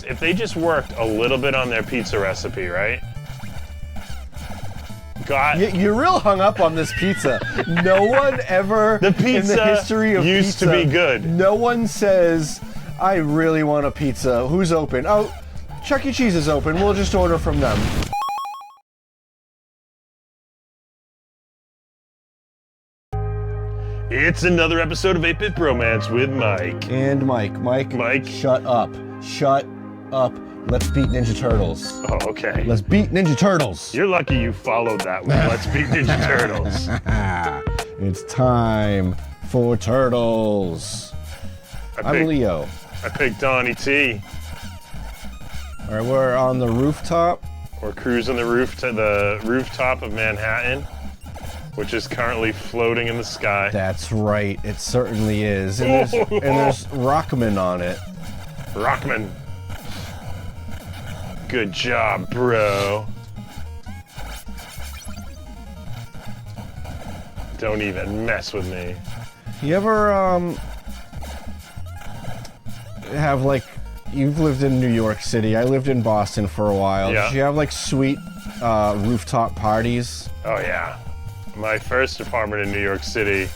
if they just worked a little bit on their pizza recipe, right? You're real hung up on this pizza. No one ever the pizza in the history of used pizza, to be good. No one says, I really want a pizza. Who's open? Oh, Chuck E. Cheese is open. We'll just order from them. It's another episode of 8-Bit Bromance with Mike. And Mike. Mike. Shut up. Shut up. Let's beat Ninja Turtles. Oh, okay. Let's beat Ninja Turtles. You're lucky you followed that with Let's Beat Ninja Turtles. It's time for Turtles. I'm Leo. I picked Donnie T. All right, we're on the rooftop. We're cruising the rooftop of Manhattan, which is currently floating in the sky. That's right, it certainly is. And there's Rockman on it. Rockman. Good job, bro. Don't even mess with me. You ever have like, you've lived in New York City, I lived in Boston for a while. Yeah. Did you have like sweet rooftop parties? Oh yeah. My first apartment in New York City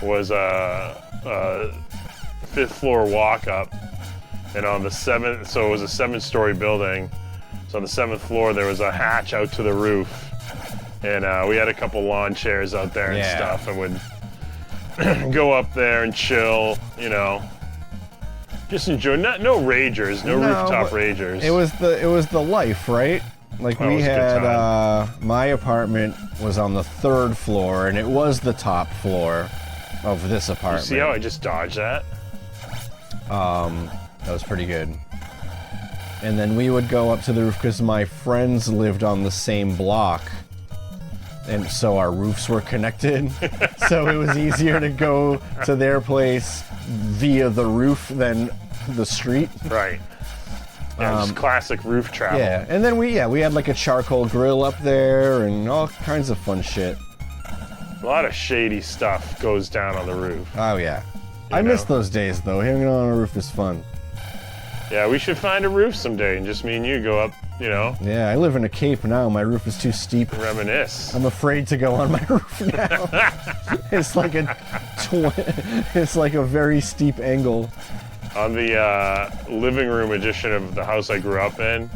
was a 5th floor walk up, and on the 7th, so it was a 7-story building. So on the 7th floor there was a hatch out to the roof, and we had a couple lawn chairs out there and stuff, and would go up there and chill, you know, just enjoy. No ragers, no rooftop ragers. It was the life, right? Like we had, my apartment was on the 3rd floor, and it was the top floor of this apartment. You see how I just dodged that? That was pretty good. And then we would go up to the roof because my friends lived on the same block, and so our roofs were connected. So it was easier to go to their place via the roof than the street. Right. Yeah, just classic roof travel. Yeah, and then we had like a charcoal grill up there and all kinds of fun shit. A lot of shady stuff goes down on the roof. Oh yeah. I miss those days though. Hanging out on a roof is fun. Yeah, we should find a roof someday and just me and you go up, you know. Yeah, I live in a cape now. My roof is too steep. Reminisce. I'm afraid to go on my roof now. It's like it's like a very steep angle. On the living room edition of the house I grew up in,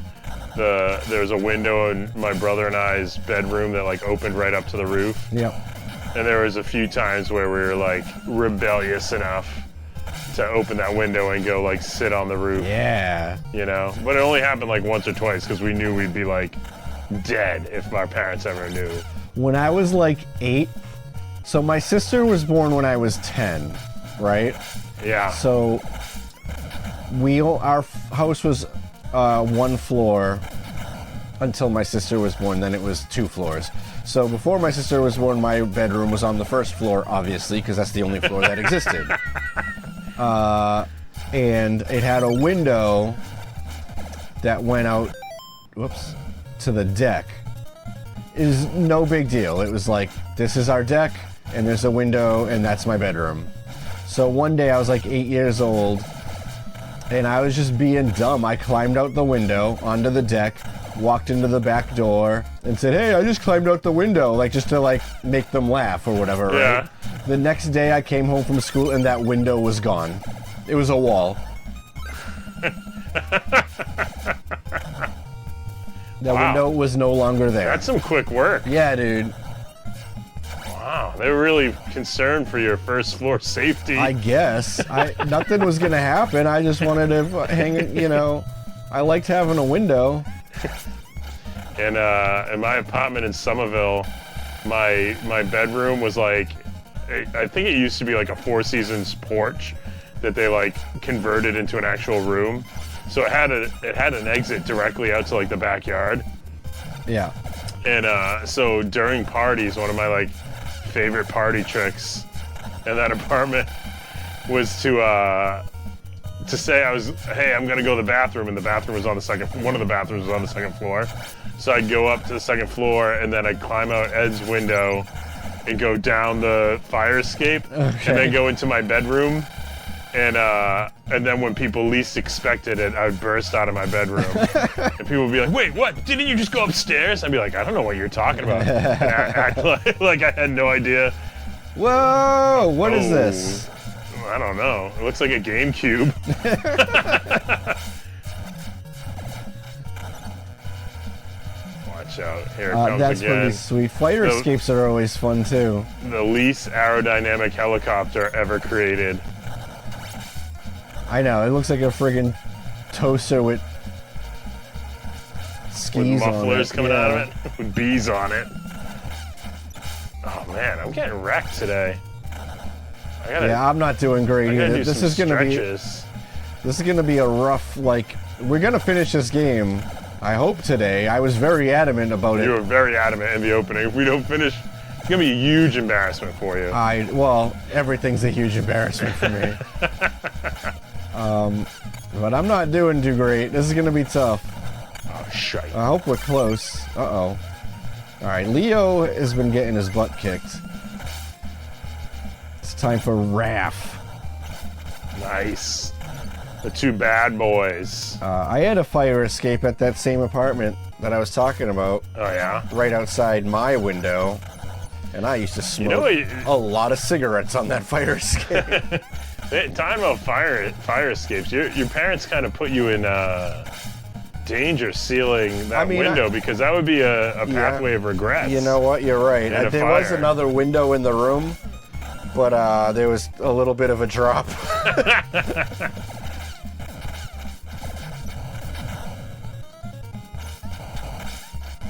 there's a window in my brother and I's bedroom that like opened right up to the roof. Yep. And there was a few times where we were like rebellious enough to open that window and go like sit on the roof. Yeah. You know, but it only happened like once or twice because we knew we'd be like dead if our parents ever knew. When I was like 8, so my sister was born when I was 10, right? Yeah. So our house was 1 floor until my sister was born, then it was 2 floors. So before my sister was born, my bedroom was on the 1st floor, obviously, because that's the only floor that existed. And it had a window that went out, to the deck. It was no big deal. It was like, this is our deck, and there's a window, and that's my bedroom. So one day I was like 8 years old, and I was just being dumb. I climbed out the window onto the deck, walked into the back door, and said, hey, I just climbed out the window, like just to like make them laugh or whatever, yeah. Right? The next day I came home from school and that window was gone. It was a wall. That window was no longer there. That's some quick work. Yeah, dude. Wow, they were really concerned for your 1st floor safety. I guess. Nothing was gonna happen. I just wanted to hang it, you know. I liked having a window. In my apartment in Somerville, my bedroom was like, I think it used to be like a 4 Seasons porch that they like converted into an actual room. So it had an exit directly out to like the backyard. Yeah. And so during parties, one of my like favorite party tricks in that apartment was to say hey, I'm gonna go to the bathroom, and the bathroom was on one of the bathrooms was on the 2nd floor. So I'd go up to the 2nd floor, and then I'd climb out Ed's window and go down the fire escape, and then go into my bedroom, And then when people least expected it, I would burst out of my bedroom. And people would be like, wait, what? Didn't you just go upstairs? I'd be like, I don't know what you're talking about. And I act like I had no idea. Whoa, what is this? I don't know. It looks like a GameCube. Watch out. Here it comes that's again. pretty sweet. Fire escapes are always fun, too. The least aerodynamic helicopter ever created. I know, it looks like a friggin' toaster with skis With mufflers on it. coming out of it. With bees on it. Oh man, I'm getting wrecked today. Yeah, I'm not doing great either. This is gonna be a rough, like, we're gonna finish this game, I hope today. I was very adamant about it. You were very adamant in the opening. If we don't finish, it's gonna be a huge embarrassment for you. Well, everything's a huge embarrassment for me. But I'm not doing too great. This is gonna be tough. Oh, shite. I hope we're close. Uh-oh. Alright, Leo has been getting his butt kicked. It's time for Raph. Nice. The two bad boys. I had a fire escape at that same apartment that I was talking about. Oh, yeah? Right outside my window. And I used to smoke a lot of cigarettes on that fire escape. Talking about fire escapes, your parents kind of put you in danger sealing that window because that would be a pathway of regrets. You know what? You're right. There was fire. another window in the room, but there was a little bit of a drop.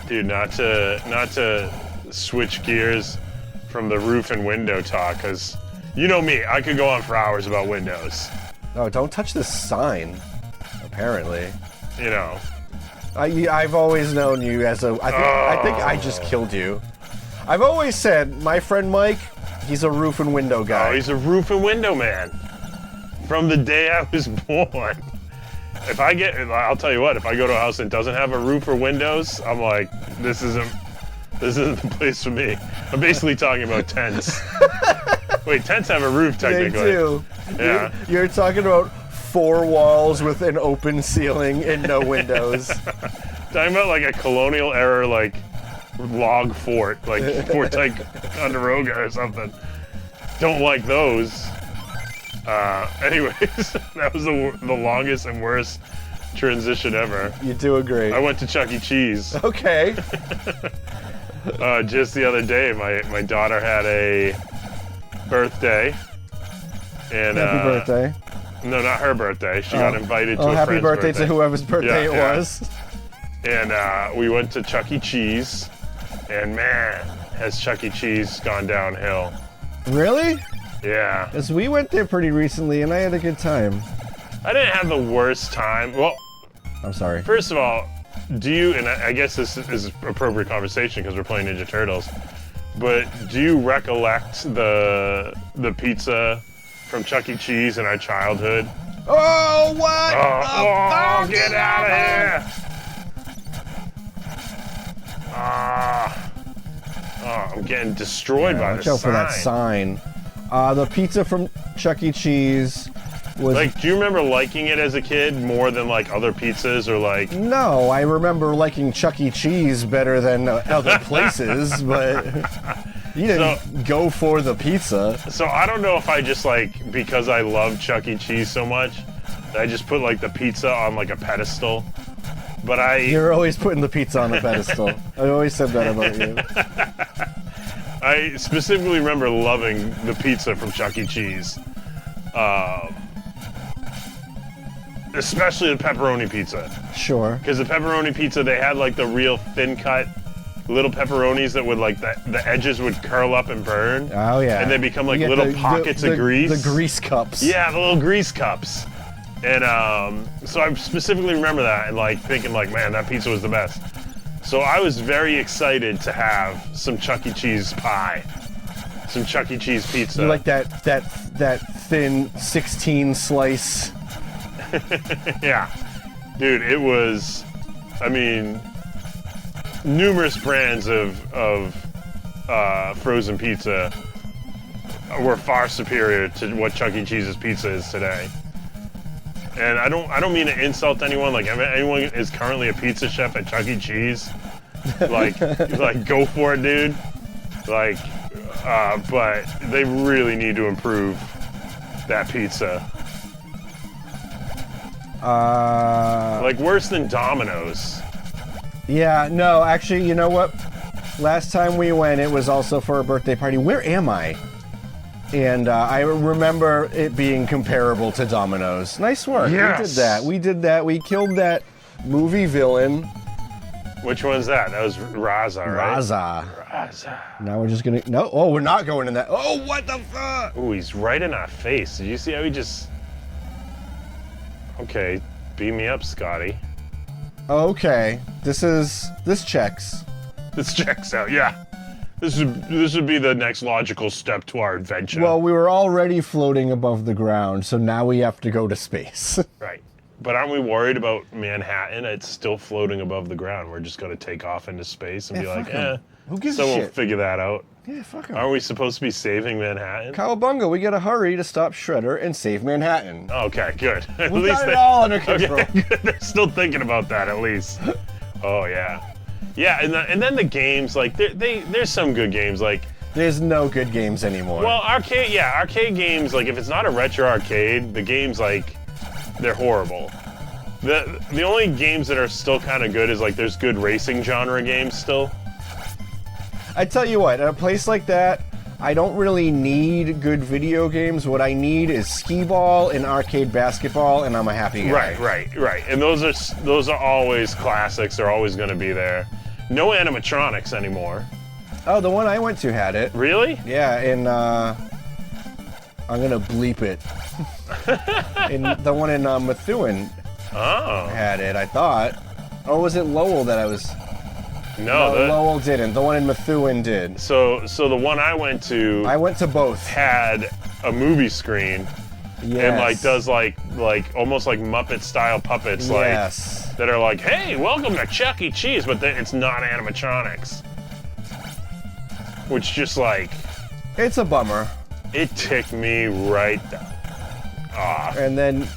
Dude, not to switch gears from the roof and window talk, because you know me, I could go on for hours about windows. Oh, don't touch this sign, apparently. You know. I've always known you as a... I think I just killed you. I've always said, my friend Mike, he's a roof and window guy. Oh, he's a roof and window man. From the day I was born. I'll tell you what, if I go to a house that doesn't have a roof or windows, I'm like, this isn't the place for me. I'm basically talking about tents. Wait, tents have a roof technically. They do. Yeah. You're talking about 4 walls with an open ceiling and no windows. Talking about like a colonial era, like log fort, like Fort Ticonderoga or something. Don't like those. Anyways, that was the longest and worst transition ever. You're doing great. I went to Chuck E. Cheese. Okay. Just the other day, my daughter had a birthday. And, happy birthday. No, not her birthday. She got invited to a happy friend's birthday to whoever's birthday it was. And we went to Chuck E. Cheese, and man, has Chuck E. Cheese gone downhill. Really? Yeah. Because we went there pretty recently, and I had a good time. I didn't have the worst time. Well, I'm sorry. First of all, and I guess this is appropriate conversation because we're playing Ninja Turtles, but do you recollect the pizza from Chuck E. Cheese in our childhood? Oh, what? Oh, get out of here! I'm getting destroyed by this sign. Watch out for that sign. The pizza from Chuck E. Cheese was... Like, do you remember liking it as a kid more than, like, other pizzas or, like... No, I remember liking Chuck E. Cheese better than other places, but you didn't go for the pizza. So I don't know if I just, like, because I love Chuck E. Cheese so much, I just put, like, the pizza on, like, a pedestal. But You're always putting the pizza on a pedestal. I always said that about you. I specifically remember loving the pizza from Chuck E. Cheese. Especially the pepperoni pizza. Sure. Because the pepperoni pizza, they had like the real thin cut little pepperonis that would like the edges would curl up and burn. Oh yeah. And they become like little pockets of grease. The grease cups. Yeah, the little grease cups. And so I specifically remember that and like thinking like, man, that pizza was the best. So I was very excited to have some Chuck E. Cheese pie, some Chuck E. Cheese pizza. You like that thin 16 slice. Yeah, dude, it was. I mean, numerous brands of frozen pizza were far superior to what Chuck E. Cheese's pizza is today. And I don't mean to insult anyone. Like, if anyone is currently a pizza chef at Chuck E. Cheese, like go for it, dude. Like, but they really need to improve that pizza. Like worse than Domino's. Yeah, no, actually, you know what? Last time we went, it was also for a birthday party. Where am I? And I remember it being comparable to Domino's. Nice work. Yes. We did that. We killed that movie villain. Which one's that? That was Raza, right? Raza. Now we're just gonna... No, oh, we're not going in that. Oh, what the fuck? Ooh, he's right in our face. Did you see how he just... Okay, beam me up, Scotty. Okay, this checks. This checks out, yeah. This would be the next logical step to our adventure. Well, we were already floating above the ground, so now we have to go to space. Right. But aren't we worried about Manhattan? It's still floating above the ground. We're just going to take off into space and be like, who gives a someone will shit? figure that out. Yeah, fuck 'em. Aren't we supposed to be saving Manhattan? Cowabunga, we gotta hurry to stop Shredder and save Manhattan. Okay, good. At We least got it all under control. Okay, good. They're still thinking about that at least. Oh yeah, yeah, and then the games, like there's some good games, like There's no good games anymore. well, arcade games, like if it's not a retro arcade, the games like they're horrible. The only games that are still kind of good is like there's good racing genre games still. I tell you what, at a place like that, I don't really need good video games. What I need is skee-ball and arcade basketball, and I'm a happy guy. Right. And those are always classics. They're always going to be there. No animatronics anymore. Oh, the one I went to had it. Really? Yeah, and I'm gonna bleep it. And the one in Methuen had it, I thought. Or was it Lowell that I was... No, Lowell didn't. The one in Methuen did. So the one I went to both. had a movie screen. Yes. And like does like almost like Muppet style puppets Yes. that are like, hey, welcome to Chuck E. Cheese, but it's not animatronics. Which just like It's a bummer. it ticked me right off. And then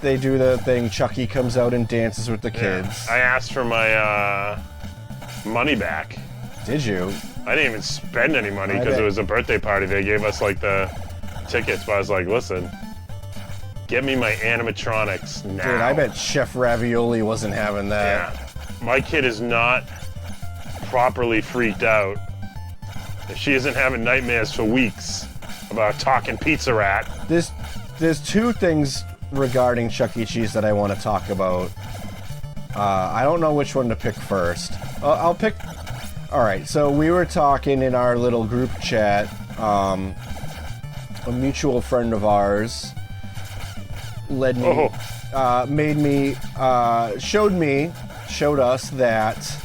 they do the thing, Chucky comes out and dances with the kids. I asked for my money back. Did you? I didn't even spend any money I because bet. it was a birthday party. They gave us like the tickets, but I was like, listen, get me my animatronics now. Dude, I bet Chef Ravioli wasn't having that. Yeah. My kid is not properly freaked out. If she isn't having nightmares for weeks about talking Pizza Rat. There's two things regarding Chuck E. Cheese that I want to talk about. I don't know which one to pick first. I'll pick... Alright, so we were talking in our little group chat. A mutual friend of ours showed us that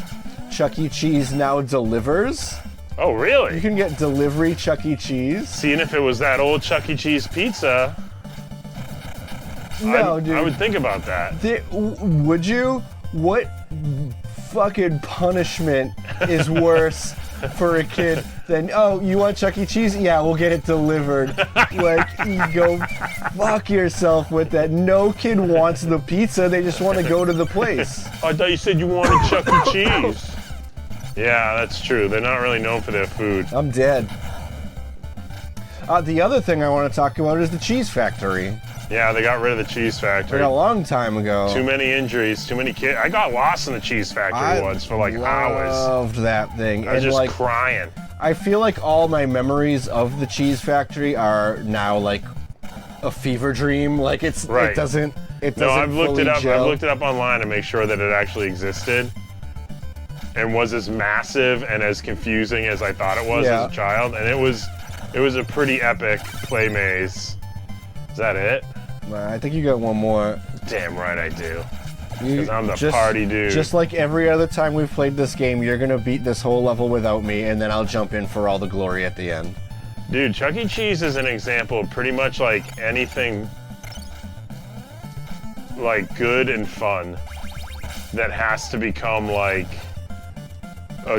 Chuck E. Cheese now delivers. Oh, really? You can get delivery Chuck E. Cheese. Seeing if it was that old Chuck E. Cheese pizza, No, dude. I would think about that. Would you? What fucking punishment is worse for a kid than, oh, you want Chuck E. Cheese? Yeah, we'll get it delivered. Like, you go fuck yourself with that. No kid wants the pizza. They just want to go to the place. I thought you said you wanted Chuck E. Cheese. Yeah, that's true. They're not really known for their food. I'm dead. The other thing I want to talk about is the Cheese Factory. Yeah, they got rid of the Cheese Factory. Like a long time ago. Too many injuries, too many kids. I got lost in the Cheese Factory once for like hours. I loved that thing. I was And, just like, crying. I feel like all my memories of the Cheese Factory are now like a fever dream. Like it Right. doesn't. No, I've looked it up. Gel. I've looked it up online to make sure that it actually existed and was as massive and as confusing as I thought it was Yeah. as a child. And it was a pretty epic play maze. Is that it? I think you got one more. Damn right I do. You- 'Cause I'm the party dude. Just like every other time we've played this game, you're gonna beat this whole level without me, and then I'll jump in for all the glory at the end. Dude, Chuck E. Cheese is an example of pretty much like anything like good and fun that has to become like a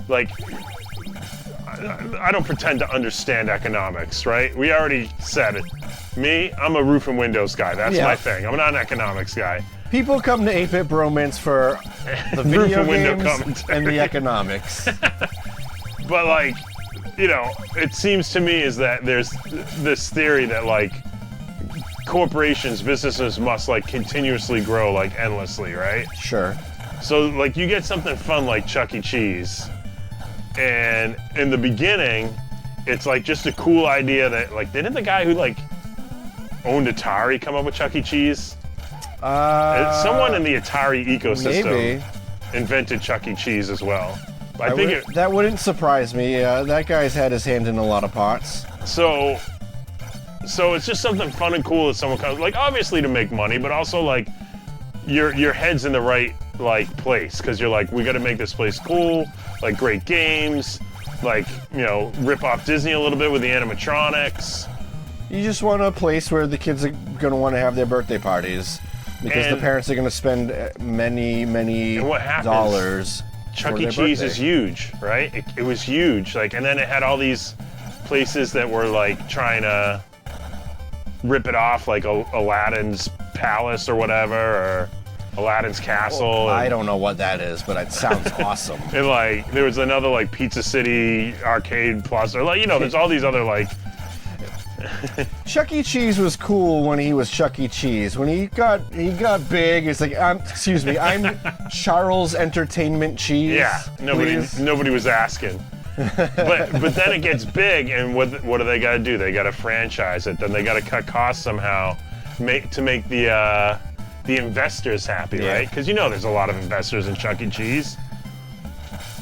like I don't pretend to understand economics, right? We already said it. Me, I'm a roof and windows guy. That's Yeah. my thing. I'm not an economics guy. People come to 8-Bit Bromance for the Roof video and window games commentary. and the economics. But like, you know, it seems to me is that there's this theory that like corporations, businesses must like continuously grow like endlessly, right? Sure. So like you get something fun like Chuck E. Cheese, and in the beginning, it's like just a cool idea that like didn't the guy who like owned Atari come up with Chuck E. Cheese? Someone in the Atari ecosystem Maybe. invented Chuck E. Cheese as well. I think that wouldn't surprise me. That guy's had his hand in a lot of pots. so it's just something fun and cool that someone comes like obviously to make money, but also like your head's in the right like place because you're like we got to make this place cool, like great games, like you know rip off Disney a little bit with the animatronics. You just want a place where the kids are going to want to have their birthday parties because the And- parents are going to spend many And what happens- dollars. Chuck for E. their Cheese birthday. is huge, right? It was huge, like, and then it had all these places that were like trying to rip it off, like Aladdin's palace or whatever, or Aladdin's castle. I don't know what that is, but it sounds awesome. And like there was another like Pizza City Arcade Plus, or like you know, there's all these other like. Chuck E. Cheese was cool when he was Chuck E. Cheese. When he got big, it's like I'm Charles Entertainment Cheese. Yeah, please. nobody was asking. but then it gets big, and what do they got to do? They got to franchise it. Then they got to cut costs somehow, to make the investors happy, Yeah. right? Because you know there's a lot of investors in Chuck E. Cheese.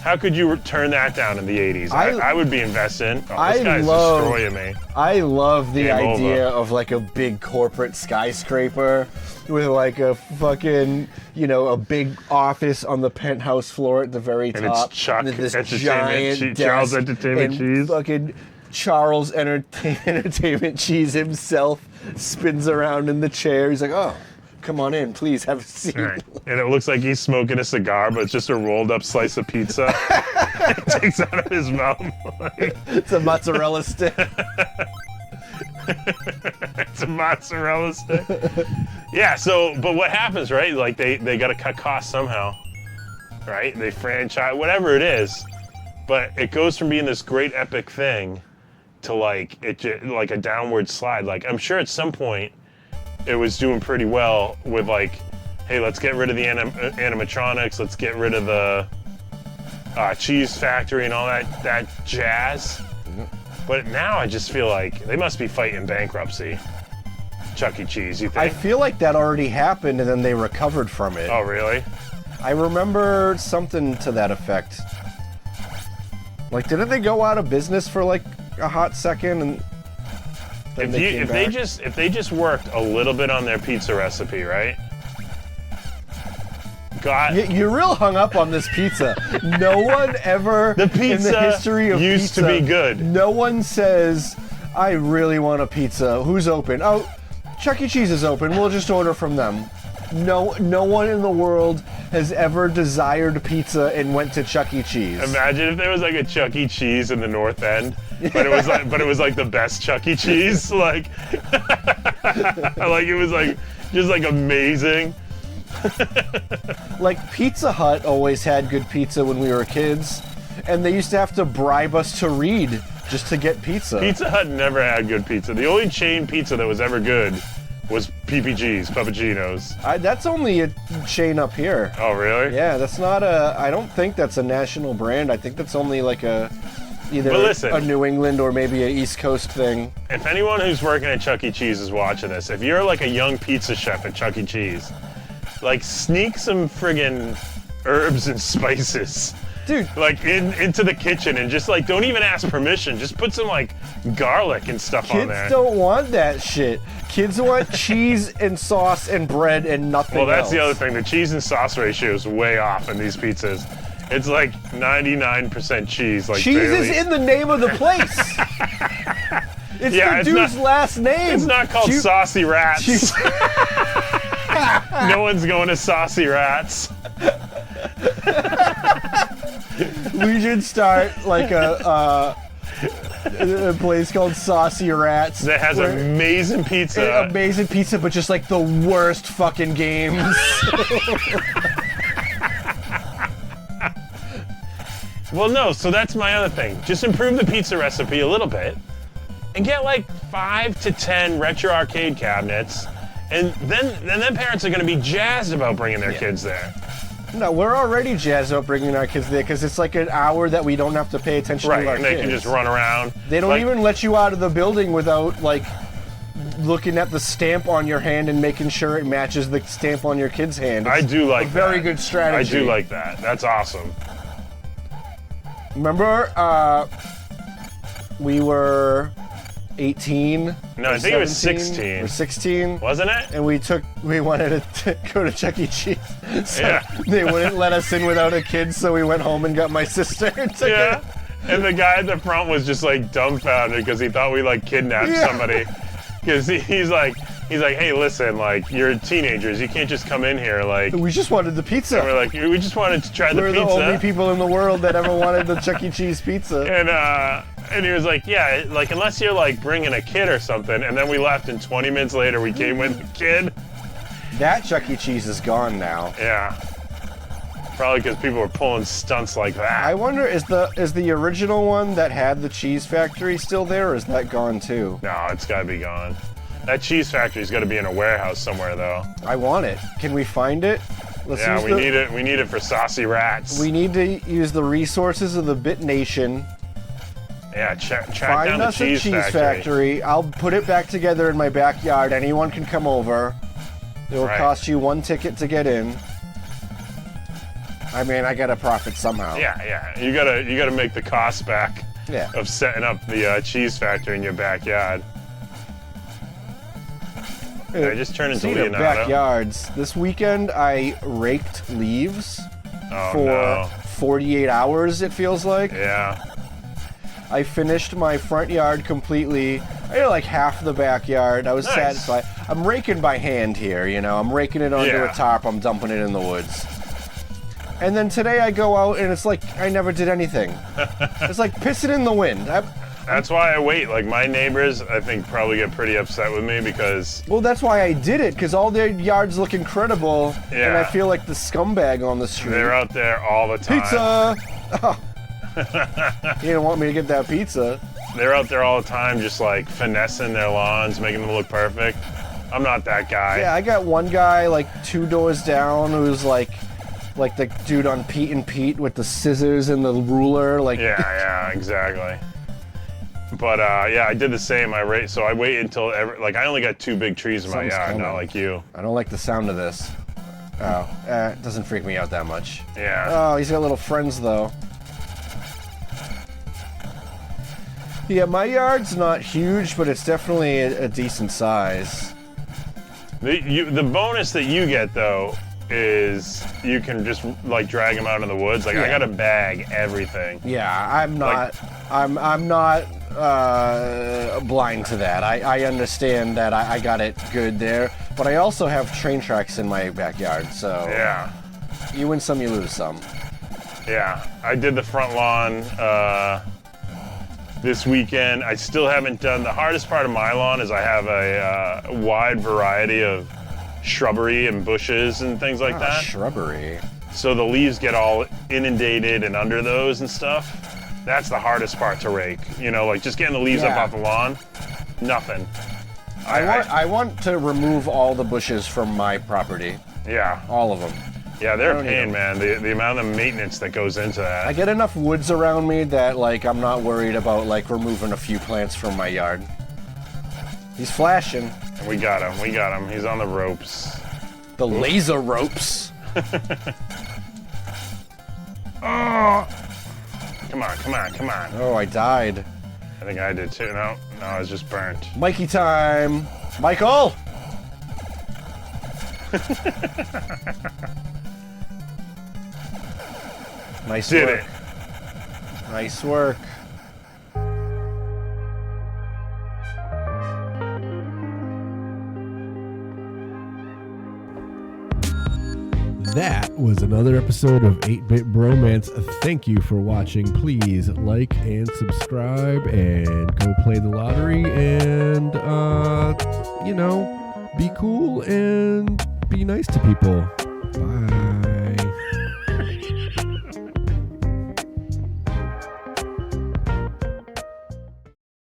How could you turn that down in the 80s? I would be investing. Oh, this guy's destroying me. I love the Game idea over. of like a big corporate skyscraper with like a fucking, you know, a big office on the penthouse floor at the very And it's top. Chuck and this Entertainment giant Charles desk, Entertainment and Cheese. Fucking Charles Entertainment Cheese himself spins around in the chair. He's like, oh, come on in, please have a seat. Right. And it looks like he's smoking a cigar, but it's just a rolled up slice of pizza. It takes out of his mouth. It's a mozzarella stick. It's a mozzarella stick. Yeah, but what happens, right? Like they got to cut costs somehow, right? They franchise, whatever it is. But it goes from being this great epic thing to like like a downward slide. Like I'm sure at some point it was doing pretty well with like, hey, let's get rid of the animatronics, let's get rid of the cheese factory and all that jazz. But now I just feel like they must be fighting bankruptcy. Chuck E. Cheese, you I think? feel like that already happened and then they recovered from it. Oh, really? I remember something to that effect. Like, didn't they go out of business for like a hot second and then If they just worked a little bit on their pizza recipe, right? You're real hung up on this pizza. No one ever The pizza in the history of used to pizza, be good. No one says, I really want a pizza. Who's open? Oh, Chuck E. Cheese is open. We'll just order from them. No one in the world has ever desired pizza and went to Chuck E. Cheese. Imagine if there was like a Chuck E. Cheese in the North End, but it was like the best Chuck E. Cheese, like like it was like just like amazing. Like Pizza Hut always had good pizza when we were kids, and they used to have to bribe us to read just to get pizza. Pizza Hut never had good pizza. The only chain pizza that was ever good was PPG's, Puppuccino's. That's only a chain up here. Oh, really? Yeah, that's not I don't think that's a national brand. I think that's only like either But listen. a New England or maybe a East Coast thing. If anyone who's working at Chuck E. Cheese is watching this, if you're like a young pizza chef at Chuck E. Cheese, like sneak some friggin' herbs and spices. Dude, Like into the kitchen and just like don't even ask permission. Just put some like garlic and stuff on kids there. don't want that shit. Kids want cheese and sauce and bread and nothing Well, that's else. the other thing. The cheese and sauce ratio is way off in these pizzas. It's like 99% cheese. Like Cheese barely. is in the name of the place. It's Yeah, the it's dude's not- last name. It's not called Chew- Saucy Rats. Cheese- No one's going to Saucy Rats. We should start like a A place called Saucy Rats. That has amazing pizza. Amazing pizza, but just like the worst fucking games. Well, no, so that's my other thing. Just improve the pizza recipe a little bit and get like 5 to 10 retro arcade cabinets, and then parents are going to be jazzed about bringing their kids there. No, we're already jazzed about bringing our kids there because it's like an hour that we don't have to pay attention to our Right, and they kids. can just run around. They don't even let you out of the building without like looking at the stamp on your hand and making sure it matches the stamp on your kid's hand. I do like a very that. good strategy. I do like that. That's awesome. Remember, we were 18. No, I think it was 16. Or 16. Wasn't it? And we wanted to go to Chuck E. Cheese. So Yeah. they wouldn't let us in without a kid, so we went home and got my sister and took Yeah. it. And the guy at the front was just like dumbfounded because he thought we like kidnapped somebody. Because he's like, hey, listen, like you're teenagers, you can't just come in here like. We just wanted the pizza. We're like, we just wanted to try the We're pizza. the only people in the world that ever wanted the Chuck E. Cheese pizza. And he was like, yeah, like unless you're like bringing a kid or something. And then we left, and 20 minutes later we came with the kid. That Chuck E. Cheese is gone now. Yeah. Probably because people were pulling stunts like that. I wonder, is the original one that had the cheese factory still there, or is that gone too? No, it's got to be gone. That cheese factory's got to be in a warehouse somewhere, though. I want it. Can we find it? Let's use We need it. We need it for Saucy Rats. We need to use the resources of the Bit Nation. Yeah, track Find down the us cheese a cheese factory. I'll put it back together in my backyard. Anyone can come over. It will cost you 1 ticket to get in. I mean, I gotta profit somehow. Yeah. You gotta make the cost back. Yeah. Of setting up the cheese factory in your backyard. Did I just turn into Speaking of Leonardo? backyards, this weekend I raked leaves Oh, for no. 48 hours, it feels like. Yeah. I finished my front yard completely. I did like half the backyard. I was Nice. satisfied. I'm raking by hand here, you know. I'm raking it onto Yeah. a tarp. I'm dumping it in the woods. And then today I go out and it's like I never did anything. It's like pissing in the wind. That's why I wait. Like my neighbors, I think probably get pretty upset with me because. Well, that's why I did it, because all their yards look incredible, and I Yeah. feel like the scumbag on the street. They're out there all the time. Pizza! Oh. You didn't want me to get that pizza. They're out there all the time, just like finessing their lawns, making them look perfect. I'm not that guy. Yeah, I got one guy like 2 doors down who's like the dude on Pete and Pete with the scissors and the ruler. Like, Yeah, exactly. But I did the same. I wait until I only got 2 big trees in my Something's yard, coming. not like you. I don't like the sound of this. Oh, it doesn't freak me out that much. Yeah. Oh, he's got little friends though. Yeah, my yard's not huge, but it's definitely a decent size. The bonus that you get though is you can just like drag them out in the woods. Like I Yeah. gotta bag everything. Yeah, I'm not. I'm not blind to that. I understand that I got it good there, but I also have train tracks in my backyard. So Yeah. you win some, you lose some. Yeah. I did the front lawn this weekend. I still haven't done the hardest part of my lawn. Is I have a wide variety of shrubbery and bushes and things like that. Shrubbery. So the leaves get all inundated and under those and stuff. That's the hardest part to rake. You know, like just getting the leaves up Yeah. off the lawn, nothing. I want to remove all the bushes from my property. Yeah. All of them. Yeah, they're I a don't pain, need man. The amount of maintenance that goes into that. I get enough woods around me that like I'm not worried about like removing a few plants from my yard. He's flashing. We got him. He's on the ropes. The laser ropes. Oh! Come on. Oh, I died. I think I did too. No, I was just burnt. Mikey time. Michael! Nice Did work. it. Nice work. that was another episode of 8-Bit Bromance. Thank you for watching. Please like and subscribe and go play the lottery and, be cool and be nice to people. Bye.